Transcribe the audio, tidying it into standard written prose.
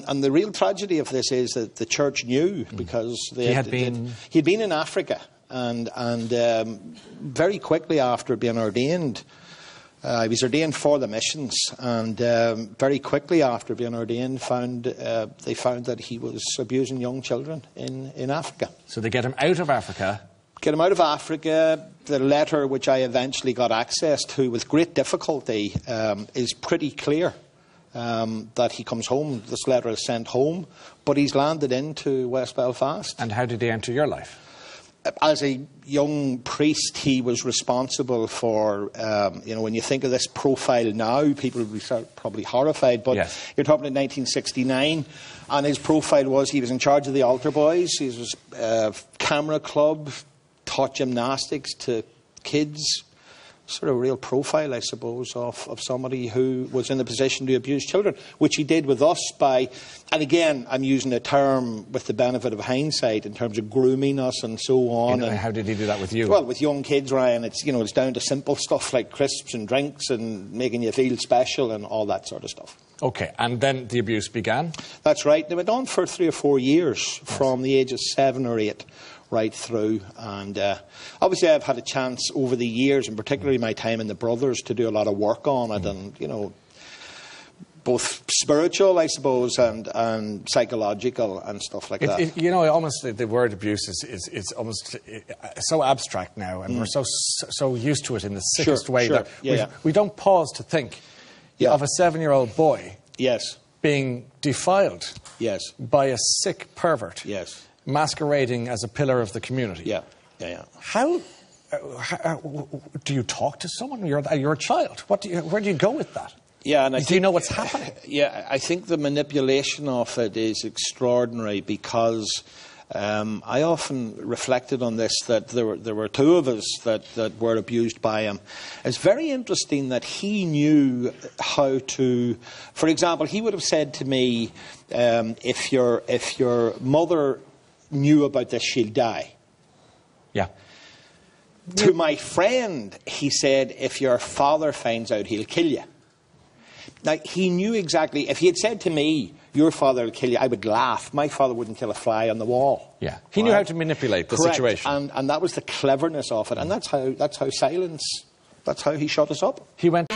And the real tragedy of this is that the church knew, because he'd been in Africa, and very quickly after being ordained, he was ordained for the missions, and very quickly after being ordained, they found that he was abusing young children in Africa. So they get him out of Africa. Get him out of Africa. The letter, which I eventually got access to with great difficulty, is pretty clear. That he comes home. This letter is sent home, but he's landed into West Belfast. And how did he enter your life? As a young priest, he was responsible for, when you think of this profile now, people will be probably horrified, but yes. You're talking in 1969, and his profile was he was in charge of the altar boys, he was camera club, taught gymnastics to kids. Sort of real profile, I suppose, of somebody who was in a position to abuse children, which he did with us by, and again, I'm using a term with the benefit of hindsight in terms of grooming us and so on. And how did he do that with you? Well, with young kids, Ryan, it's down to simple stuff like crisps and drinks and making you feel special and all that sort of stuff. Okay, and then the abuse began? That's right. They went on for 3 or 4 years, from the age of 7 or 8. Right through, and obviously I've had a chance over the years, and particularly my time in the Brothers, to do a lot of work on it, and both spiritual, I suppose, and psychological and stuff like that. Almost the word abuse is almost so abstract now, and we're so used to it in the sickest way that we don't pause to think of a 7-year-old boy being defiled by a sick pervert. Masquerading as a pillar of the community. How do you talk to someone? You're a child. Where do you go with that? Do you know what's happening? I think the manipulation of it is extraordinary, because I often reflected on this, that there were 2 of us that were abused by him. It's very interesting that he knew how to. For example, he would have said to me, "If your mother knew about this, she'll die." To my friend, he said, "If your father finds out, he'll kill you." Now, he knew exactly. If he had said to me, "Your father will kill you," I would laugh. My father wouldn't kill a fly on the wall. He knew how to manipulate the situation. And that was the cleverness of it. And that's how silence, that's how he shut us up. He went...